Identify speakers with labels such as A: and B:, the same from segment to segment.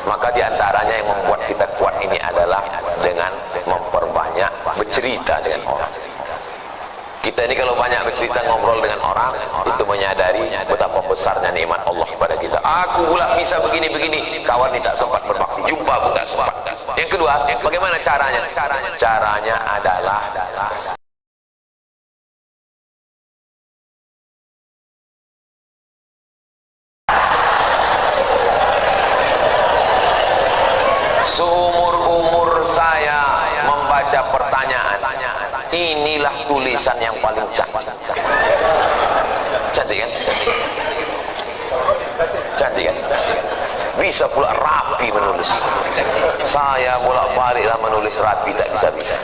A: Maka diantaranya yang membuat kita kuat ini adalah dengan memperbanyak bercerita dengan orang. Kita ini kalau banyak bercerita ngobrol dengan orang, itu menyadari betapa besarnya nikmat Allah kepada kita. Aku pula bisa begini-begini, kawan ini tak sempat berbakti, jumpa pun tak sempat. Yang kedua, bagaimana caranya? Caranya adalah seumur-umur saya membaca pertanyaan, inilah tulisan yang paling cantik. Cantik kan? Cantik kan? Bisa pula rapi menulis. Saya bolak-baliklah menulis rapi, tak bisa-bisa.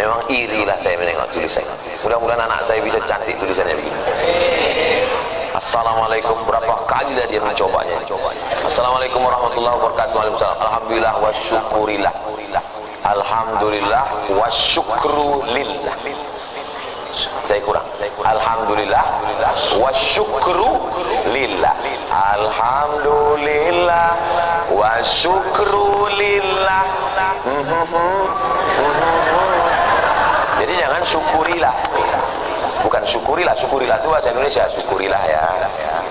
A: Memang irilah saya menengok tulisan. Mudah-mudahan anak saya bisa cantik tulisannya begini. Assalamualaikum, berapa kali dah dia mencobanya. Assalamualaikum warahmatullahi wabarakatuh. Waalaikumsalam. Alhamdulillah wa syukurillah. Alhamdulillah wa syukru lillah. Saya kurang. Alhamdulillah wa syukru lillah. Alhamdulillah wa syukru lillah. Jadi jangan syukurilah. Bukan syukurilah, syukurilah itu bahasa Indonesia, syukurilah ya.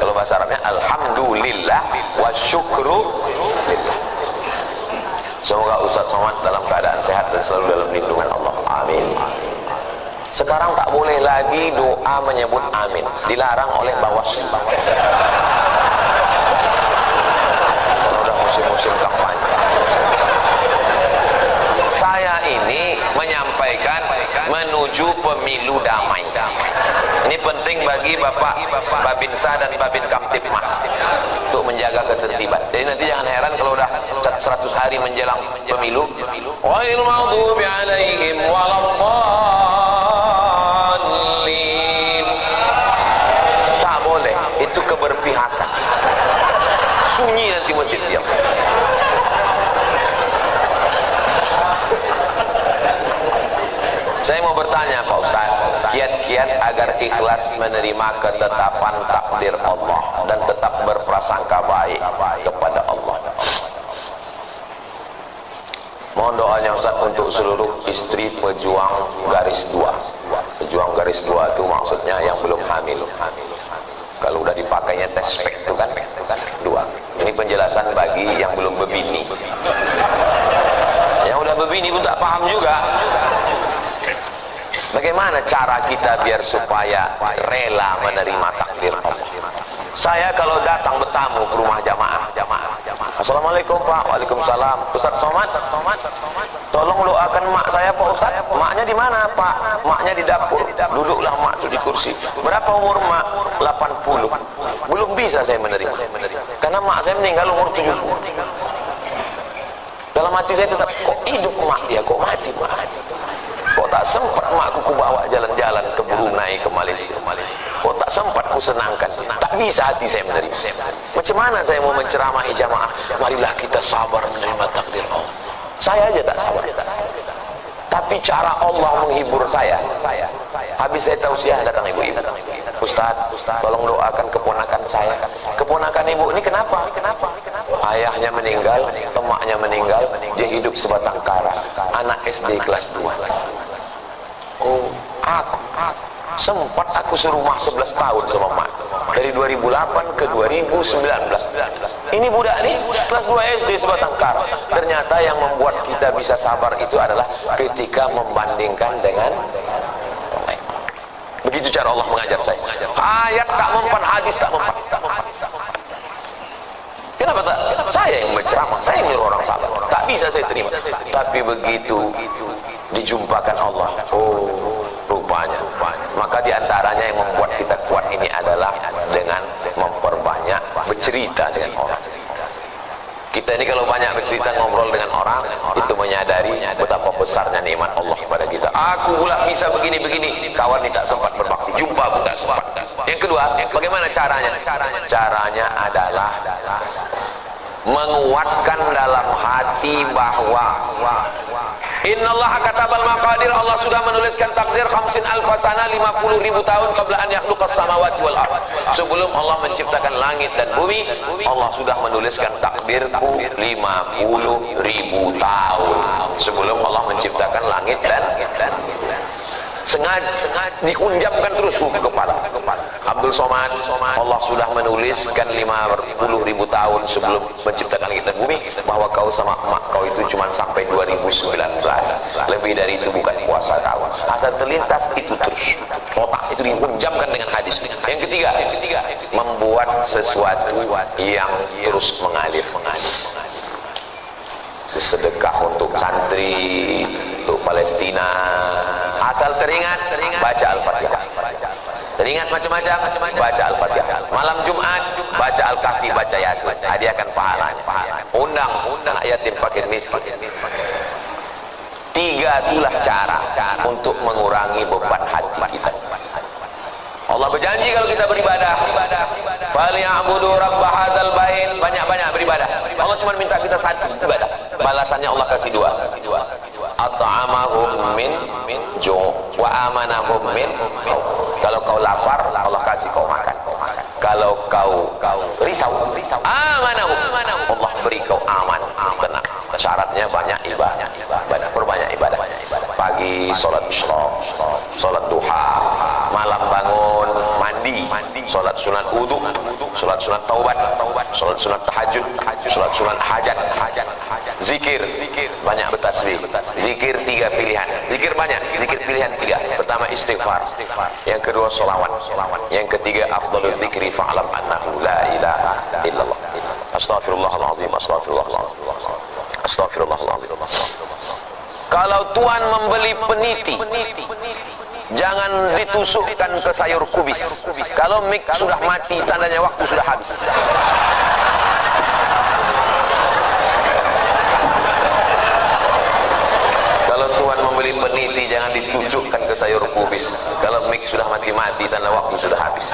A: Kalau bahasa Arabnya alhamdulillah wa syukru lillah. Semoga Ustaz Somad dalam keadaan sehat dan selalu dalam lindungan Allah. Amin. Sekarang tak boleh lagi doa menyebut amin, dilarang oleh Bawaslu. Kalau udah musim-musim kampanye. Saya ini menyampaikan menuju pemilu damai. Ini penting bagi Bapak Babinsa dan Babin Kamtipmas untuk menjaga ketertiban. Jadi nanti jangan heran kalau udah 100 hari menjelang pemilu, ghairil maghdubi alaihim waladdallin. Tak boleh, itu keberpihakan. Sunyi nanti masjid diam. Saya mau bertanya Pak Ustaz, kiat-kiat agar ikhlas menerima ketetapan takdir Allah dan tetap berprasangka baik kepada Allah. Mohon doanya Ustaz untuk seluruh istri pejuang garis 2. Pejuang garis 2 itu maksudnya yang belum hamil. Kalau udah dipakainya tes spek itu kan 2. Ini penjelasan bagi yang belum berbini. Yang udah berbini pun tak paham juga. Bagaimana cara kita biar supaya rela menerima takdir Allah? Saya kalau datang bertamu ke rumah jamaah, Assalamualaikum Pak. Waalaikumsalam. Ustaz Somad, tolong doakan mak saya Pak Ustaz. Maknya di mana Pak? Maknya di dapur. Duduklah mak itu di kursi. Berapa umur mak? 80. Belum bisa saya menerima. Karena mak saya meninggal umur 70. Dalam hati saya tetap, kok hidup mak dia, kok mati mak? Kok tak sempat makku ku bawa jalan-jalan ke Brunei, ke Malaysia? Kok tak sempat ku senangkan? Tak bisa hati saya menerima. Macam mana saya mau menceramahi jamaah? Marilah kita sabar menerima takdir Allah. Saya aja tak sabar. Tapi cara Allah menghibur saya. Habis saya tausiah datang ibu-ibu. Ustaz, tolong doakan keponakan saya. Keponakan ibu ini kenapa? Ayahnya meninggal, emaknya meninggal, dia hidup sebatang kara. Anak SD kelas 2. Oh, sempat aku serumah 11 tahun sama mak. Dari 2008 ke 2019. Ini budak nih kelas 2 SD sebatang kara. Ternyata yang membuat kita bisa sabar itu adalah ketika membandingkan dengan orang lain. Begitu cara Allah mengajar saya. Ayat tak mempan, hadis tak mempan. Kenapa tak? Saya yang menceramah, saya yang nyuruh orang sabar. Tak bisa saya terima. Tapi begitu dijumpakan Allah, oh rupanya. Maka diantaranya yang membuat kita kuat ini adalah dengan memperbanyak bercerita dengan orang. Kita ini kalau banyak bercerita ngobrol dengan orang, itu menyadari betapa besarnya nikmat Allah kepada kita. Aku pula bisa begini-begini, kawan ini tak sempat berbakti, jumpa pun tak sempat. Yang kedua, bagaimana caranya? Caranya adalah menguatkan dalam hati bahwa Innallaha katabal maqadir, Allah sudah menuliskan takdir 50 alfasana, 50.000 tahun qabla an yakhluqas samawati wal ard. Sebelum Allah menciptakan langit dan bumi, Allah sudah menuliskan takdirku 50.000 tahun sebelum Allah menciptakan langit dan sengaja dikunjamkan terus ke kepala. Abdul Somad, Allah sudah menuliskan 50.000 tahun sebelum menciptakan langit dan bumi bahwa kau sama emak kau itu cuma sampai 2019, lebih dari itu bukan kuasa kau. Asal terlintas itu terus, otak itu dikunjamkan dengan hadis. Yang ketiga, membuat sesuatu yang terus mengalir. Sedekah untuk santri, untuk Palestina, asal teringat baca Al-Fatihah. Teringat macam-macam, baca Al-Fatihah. Malam Jumat baca Al-Kahfi, baca Yasin, hadiahkan pahalanya. Undang anak yatim fakir miskin. 3 itulah cara untuk mengurangi beban hati kita. Allah berjanji kalau kita beribadah, falyabudu rabb hadzal bait, banyak-banyak beribadah. Allah cuma minta kita satu ibadah, balasannya Allah kasih 2. At'amahum min ju' wa amanahum min khawf. Kalau kau lapar, Allah kasih kau makan. Kalau kau risau, amanahum, Allah beri kau aman, tenang. Syaratnya banyak ibadah, perbanyak ibadah. Pagi sholat isyraq, sholat duha, malam bangun mandi, sholat sunat wudu, sholat sunat taubat, sholat sunat tahajud, sholat sunat hajat, zikir, banyak bertasbih. Zikir 3 pilihan, zikir banyak, zikir pilihan 3. Pertama istighfar, yang kedua sholawat, yang ketiga afdhalul zikri fa'lam annahu la ilaha illallah. Astaghfirullahaladzim, astaghfirullahaladzim, astaghfirullahaladzim. Kalau Tuhan membeli peniti, jangan ditusukkan ke sayur kubis. Kalau mik sudah mati, tandanya waktu sudah habis. Kalau Tuhan membeli peniti, jangan ditusukkan ke sayur kubis. Kalau mik sudah mati-mati, tanda waktu sudah habis.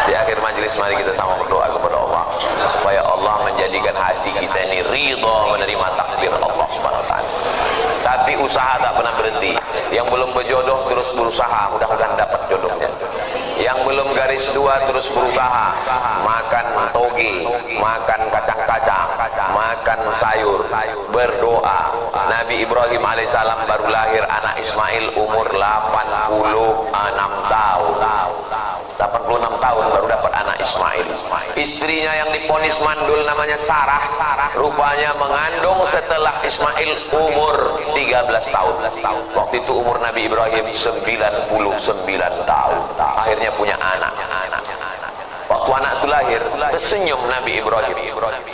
A: Di akhir majelis mari kita sama berdoa kepada Allah supaya Allah menjadikan hati kita ini ridha menerima takdir Allah Subhanahu wa taala. Tapi usaha tak pernah berhenti. Yang belum berjodoh terus berusaha, mudah-mudahan dapat jodohnya. Yang belum garis 2 terus berusaha, makan toge, makan kacang-kacang, makan sayur, berdoa. Nabi Ibrahim alaihissalam baru lahir anak Ismail umur 86 tahun. 86 tahun baru dapat anak Ismail. Istrinya yang diponis mandul namanya Sarah, rupanya mengandung setelah Ismail umur 13 tahun. Waktu itu umur Nabi Ibrahim 99 tahun. Akhirnya punya anak. Waktu anak itu lahir, tersenyum Nabi Ibrahim.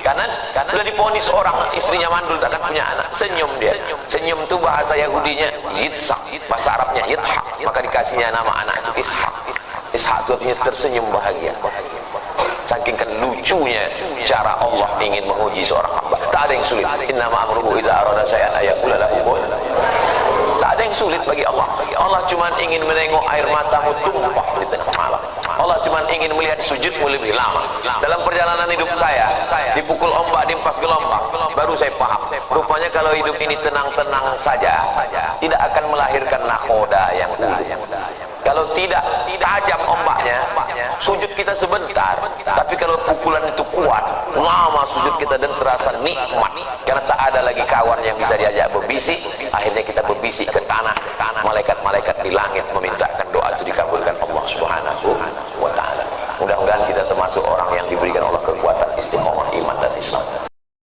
A: Karena sudah diponis orang, istrinya mandul tak akan punya anak. Senyum dia. Senyum itu bahasa Yahudinya Yitzhak, bahasa Arabnya Yithak. Maka dikasihnya nama anak itu Ishak. Ishak itu artinya tersenyum bahagia. Saking kan lucunya cara Allah ingin menguji seorang hamba. Tak ada yang sulit. Innama amruhu idza arada syai'an ayaqula lahu kun. Tak ada yang sulit bagi Allah. Allah cuma ingin menengok air matamu tumpah di tengah malam. Allah cuma ingin melihat sujudmu lebih lama. Dalam perjalanan hidup saya, dipukul ombak, dimpas gelombang, baru saya paham. Rupanya kalau hidup ini tenang-tenang saja, tidak akan melahirkan nakhoda yang ulu. Kalau tidak tajam ombaknya, sujud kita sebentar. Tapi kalau pukulan itu kuat, lama sujud kita dan terasa nikmat. Karena tak ada lagi kawan yang bisa diajak berbisik. Akhirnya kita berbisik ke tanah. Malaikat-malaikat di langit memintakan doa itu dikabulkan Allah Subhanahu wa ta'ala. Mudah-mudahan kita termasuk orang yang diberikan Allah kekuatan istiqomah iman dan Islam.